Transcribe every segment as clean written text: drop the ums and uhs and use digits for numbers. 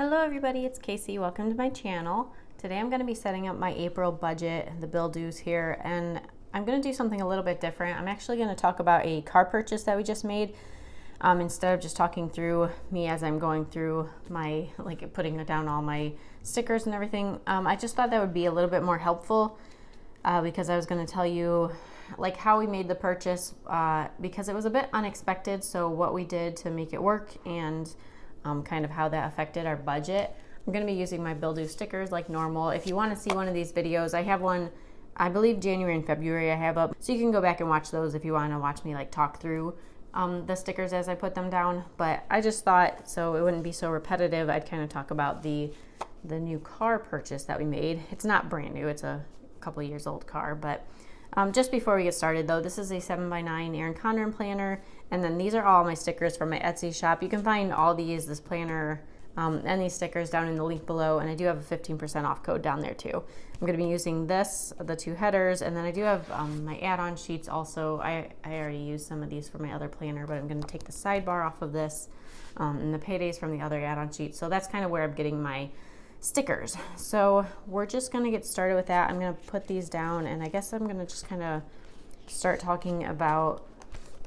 Hello everybody, it's Kaycee. Welcome to my channel. Today I'm going to be setting up my April budget, the bill dues here, and I'm going to do something a little bit different. I'm actually going to talk about a car purchase that we just made instead of just talking through me as I'm going through my, putting down all my stickers and everything. I just thought that would be a little bit more helpful because I was going to tell you how we made the purchase because it was a bit unexpected, so what we did to make it work and kind of how that affected our budget. I'm going to be using my bill due stickers like normal. If you want to see one of these videos, I have one, I believe January and February I have up, so you can go back and watch those if you want to watch me talk through the stickers as I put them down. But I just thought, so it wouldn't be so repetitive, I'd kind of talk about the new car purchase that we made. It's not brand new, it's a couple years old car, but just before we get started though, this is a 7x9 Erin Condren Planner, and then these are all my stickers from my Etsy shop. You can find all this planner, and these stickers down in the link below, and I do have a 15% off code down there too. I'm going to be using the two headers, and then I do have my add-on sheets also. I already used some of these for my other planner, but I'm going to take the sidebar off of this, and the paydays from the other add-on sheets. So that's kind of where I'm getting my stickers. So we're just going to get started with that. I'm going to put these down, and I guess I'm going to just kind of start talking about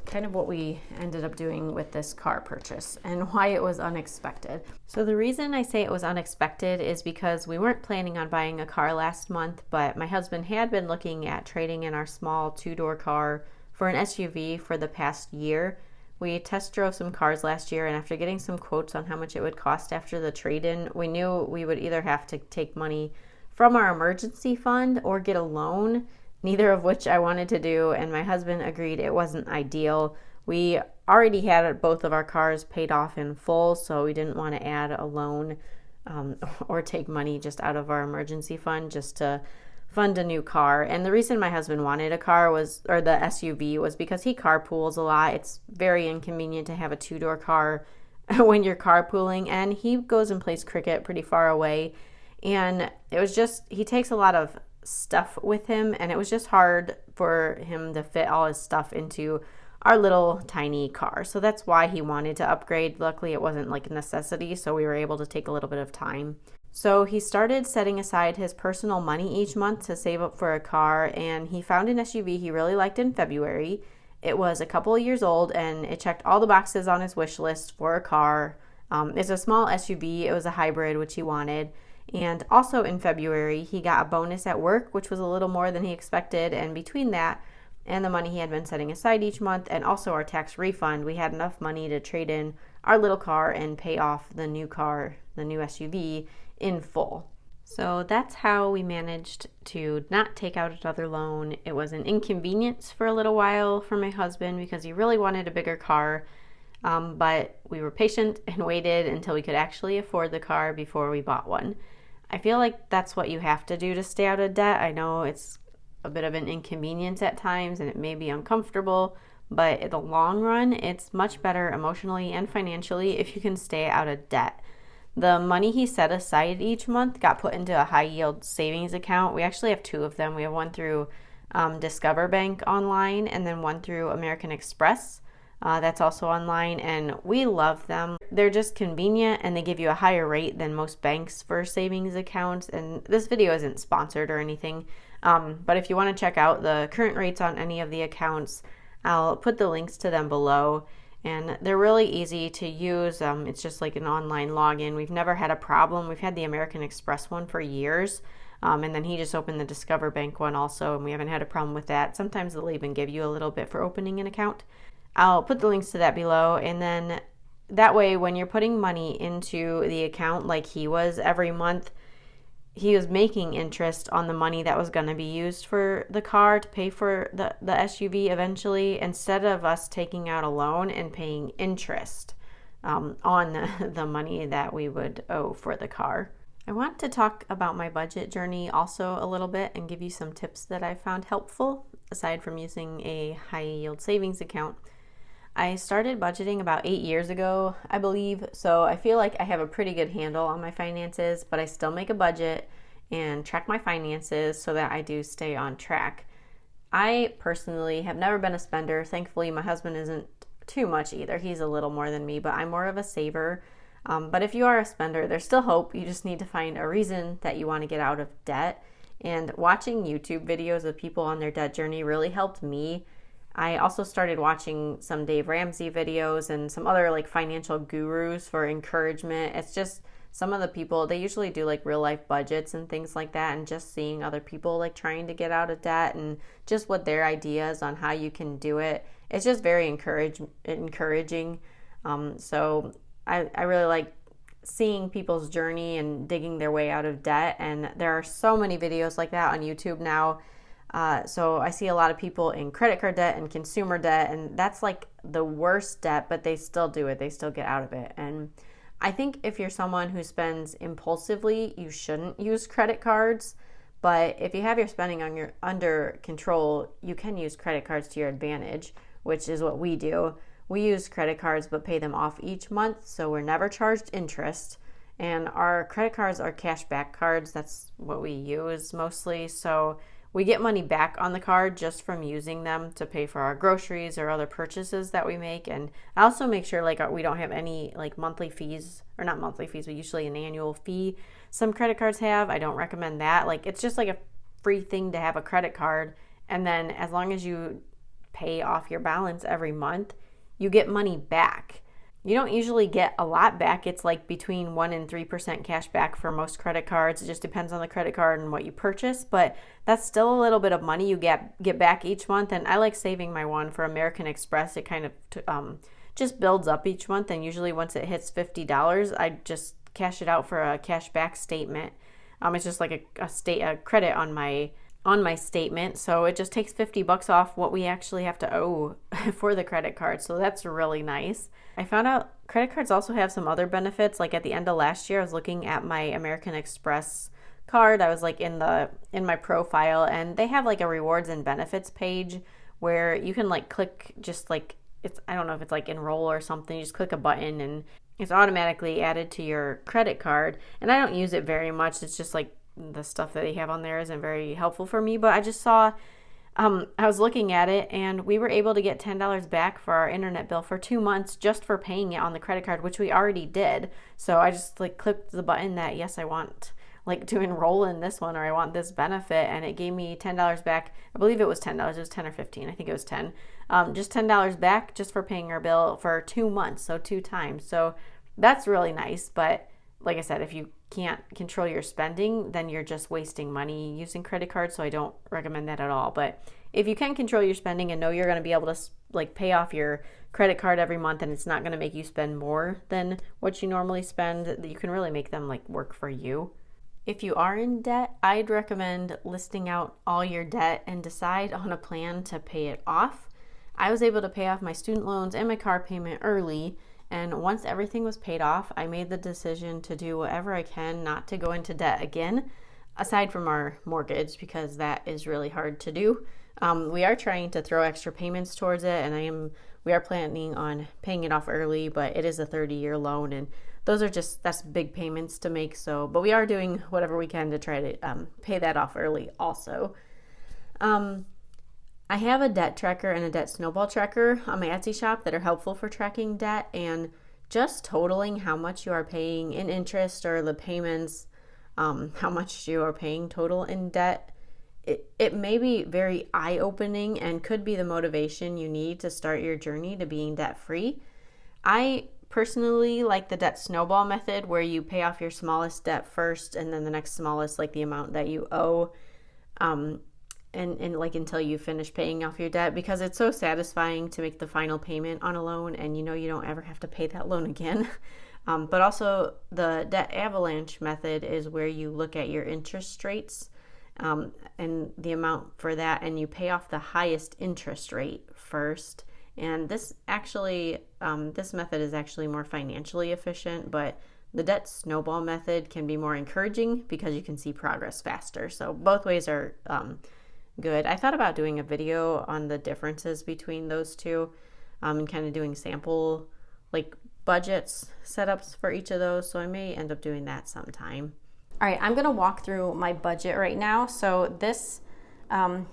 kind of what we ended up doing with this car purchase and why it was unexpected. So the reason I say it was unexpected is because we weren't planning on buying a car last month, but my husband had been looking at trading in our small two-door car for an SUV for the past year. We test drove some cars last year, and after getting some quotes on how much it would cost after the trade-in, we knew we would either have to take money from our emergency fund or get a loan, neither of which I wanted to do, and my husband agreed it wasn't ideal. We already had both of our cars paid off in full, so we didn't want to add a loan or take money just out of our emergency fund just to fund a new car. And the reason my husband wanted a car the SUV was because he carpools a lot. It's very inconvenient to have a two-door car when you're carpooling, and he goes and plays cricket pretty far away, and it was just, he takes a lot of stuff with him, and it was just hard for him to fit all his stuff into our little tiny car. So that's why he wanted to upgrade. Luckily it wasn't a necessity, so we were able to take a little bit of time. So he started setting aside his personal money each month to save up for a car, and he found an SUV he really liked in February. It was a couple of years old, and it checked all the boxes on his wish list for a car. It's a small SUV. It was a hybrid, which he wanted. And also in February, he got a bonus at work, which was a little more than he expected. And between that and the money he had been setting aside each month, and also our tax refund, we had enough money to trade in our little car and pay off the new car, the new SUV, in full. So that's how we managed to not take out another loan. It was an inconvenience for a little while for my husband because he really wanted a bigger car. But we were patient and waited until we could actually afford the car before we bought one. I feel like that's what you have to do to stay out of debt. I know it's a bit of an inconvenience at times and it may be uncomfortable, but in the long run, it's much better emotionally and financially if you can stay out of debt. The money he set aside each month got put into a high yield savings account. We actually have two of them. We have one through Discover Bank online, and then one through American Express. That's also online, and we love them. They're just convenient, and they give you a higher rate than most banks for savings accounts. And this video isn't sponsored or anything, but if you want to check out the current rates on any of the accounts, I'll put the links to them below. And they're really easy to use. It's just like an online login. We've never had a problem. We've had the American Express one for years, and then he just opened the Discover Bank one also, and we haven't had a problem with that. Sometimes they'll even give you a little bit for opening an account. I'll put the links to that below, and then that way when you're putting money into the account like he was every month, he was making interest on the money that was going to be used for the car to pay for the SUV eventually, instead of us taking out a loan and paying interest on the money that we would owe for the car. I want to talk about my budget journey also a little bit and give you some tips that I found helpful aside from using a high yield savings account. I started budgeting about 8 years ago, I believe, so I feel like I have a pretty good handle on my finances, but I still make a budget and track my finances so that I do stay on track. I personally have never been a spender. Thankfully, my husband isn't too much either. He's a little more than me, but I'm more of a saver. But if you are a spender, there's still hope. You just need to find a reason that you want to get out of debt. And watching YouTube videos of people on their debt journey really helped me. I also started watching some Dave Ramsey videos and some other like financial gurus for encouragement. It's just some of the people, they usually do like real life budgets and things like that, and just seeing other people like trying to get out of debt and just what their ideas on how you can do it. It's just very encouraging. So I really like seeing people's journey and digging their way out of debt. And there are so many videos like that on YouTube now. So I see a lot of people in credit card debt and consumer debt, and that's like the worst debt, but they still do it. They still get out of it. And I think if you're someone who spends impulsively, you shouldn't use credit cards. But if you have your spending under control, you can use credit cards to your advantage, which is what we do. We use credit cards but pay them off each month, so we're never charged interest. And our credit cards are cash back cards. That's what we use mostly. So we get money back on the card just from using them to pay for our groceries or other purchases that we make. And I also make sure like we don't have any like monthly fees, or not monthly fees, but usually an annual fee. Some credit cards have. I don't recommend that. Like it's just like a free thing to have a credit card. And then as long as you pay off your balance every month, you get money back. You don't usually get a lot back. It's like between 1% and 3% cash back for most credit cards. It just depends on the credit card and what you purchase, but that's still a little bit of money you get back each month. And I like saving my one for American Express. It kind of just builds up each month, and usually once it hits $50, I just cash it out for a cash back statement. It's just like a credit on my statement, so it just takes $50 off what we actually have to owe for the credit card. So that's really nice. I found out credit cards also have some other benefits. Like at the end of last year, I was looking at my American Express card. I was like in my profile, and they have like a rewards and benefits page where you can like click, just like I don't know if it's like enroll or something. You just click a button and it's automatically added to your credit card. And I don't use it very much. It's just like the stuff that they have on there isn't very helpful for me, but I just saw, I was looking at it, and we were able to get $10 back for our internet bill for 2 months just for paying it on the credit card, which we already did. So I just like clicked the button that, yes, I want like to enroll in this one, or I want this benefit, and it gave me $10 back. I believe it was $10. It was 10 or 15. I think it was 10. Just $10 back just for paying our bill for 2 months, so 2 times. So that's really nice. But like I said, if you can't control your spending, then you're just wasting money using credit cards. So I don't recommend that at all. But if you can control your spending and know you're going to be able to like pay off your credit card every month, and it's not going to make you spend more than what you normally spend, you can really make them like work for you. If you are in debt, I'd recommend listing out all your debt and decide on a plan to pay it off. I was able to pay off my student loans and my car payment early. And once everything was paid off, I made the decision to do whatever I can not to go into debt again, aside from our mortgage, because that is really hard to do. We are trying to throw extra payments towards it, and we are planning on paying it off early, but it is a 30-year loan, and that's big payments to make. So, but we are doing whatever we can to try to pay that off early also. I have a debt tracker and a debt snowball tracker on my Etsy shop that are helpful for tracking debt, and just totaling how much you are paying in interest, or the payments, how much you are paying total in debt. It may be very eye-opening and could be the motivation you need to start your journey to being debt-free. I personally like the debt snowball method, where you pay off your smallest debt first, and then the next smallest, like the amount that you owe, and like until you finish paying off your debt, because it's so satisfying to make the final payment on a loan, and you don't ever have to pay that loan again. But also the debt avalanche method is where you look at your interest rates and the amount for that, and you pay off the highest interest rate first. And this method is actually more financially efficient, but the debt snowball method can be more encouraging because you can see progress faster. So both ways are good. I thought about doing a video on the differences between those two, and kind of doing sample like budgets setups for each of those. So I may end up doing that sometime. All right, I'm going to walk through my budget right now. So this,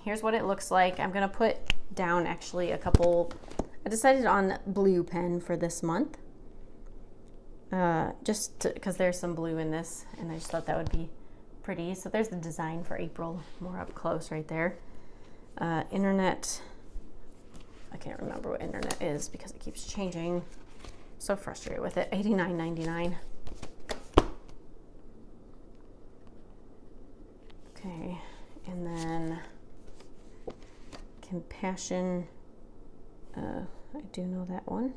here's what it looks like. I'm going to put down actually I decided on blue pen for this month. just because there's some blue in this, and I just thought that would be pretty. So there's the design for April, more up close right there. Internet, I can't remember what internet is because it keeps changing. So frustrated with it. $89.99. Okay, and then Compassion, I do know that one,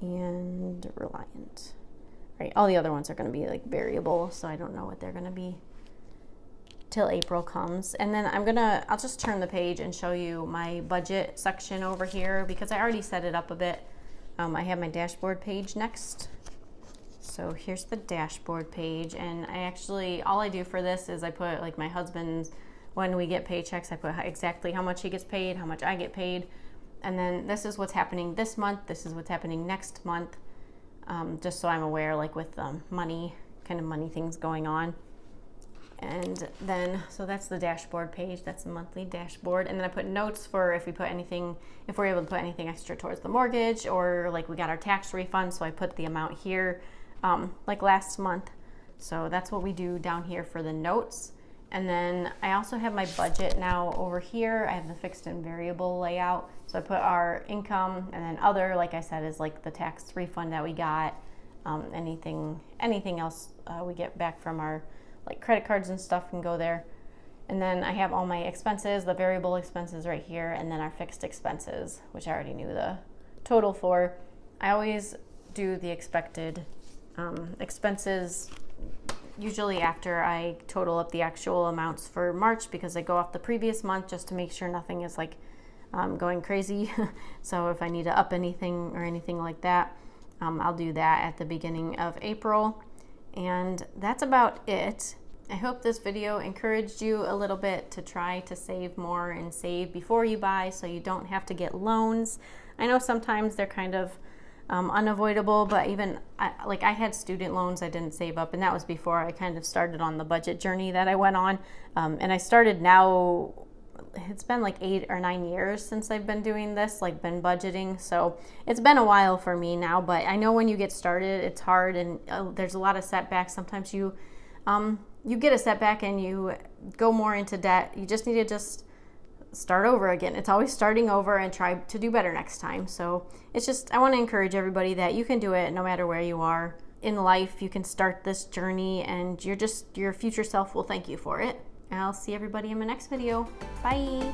and Reliant. Right, all the other ones are going to be like variable, so I don't know what they're going to be till April comes. And then I'll just turn the page and show you my budget section over here because I already set it up a bit. I have my dashboard page next. So here's the dashboard page, and all I do for this is I put like my husband's, when we get paychecks, I put exactly how much he gets paid, how much I get paid, and then this is what's happening this month, this is what's happening next month, just so I'm aware, like with money things going on. And then, so that's the dashboard page, that's the monthly dashboard. And then I put notes for if we're able to put anything extra towards the mortgage, or like we got our tax refund, so I put the amount here, like last month. So that's what we do down here for the notes. And then I also have my budget now over here. I have the fixed and variable layout. So I put our income, and then other, like I said, is like the tax refund that we got, anything else we get back from our like credit cards and stuff can go there. And then I have all my expenses, the variable expenses right here, and then our fixed expenses, which I already knew the total for. I always do the expected expenses usually after I total up the actual amounts for March, because I go off the previous month just to make sure nothing is like going crazy. So if I need to up anything or anything like that, I'll do that at the beginning of April. And that's about it. I hope this video encouraged you a little bit to try to save more and save before you buy so you don't have to get loans. I know sometimes they're kind of unavoidable, but even I had student loans I didn't save up, and that was before I kind of started on the budget journey that I went on. And I started now, it's been like 8 or 9 years since I've been doing this, like been budgeting. So it's been a while for me now, but I know when you get started, it's hard, and there's a lot of setbacks. Sometimes you get a setback and you go more into debt. You just need to start over again. It's always starting over and try to do better next time. So I want to encourage everybody that you can do it no matter where you are in life. You can start this journey, and your future self will thank you for it. And I'll see everybody in my next video. Bye.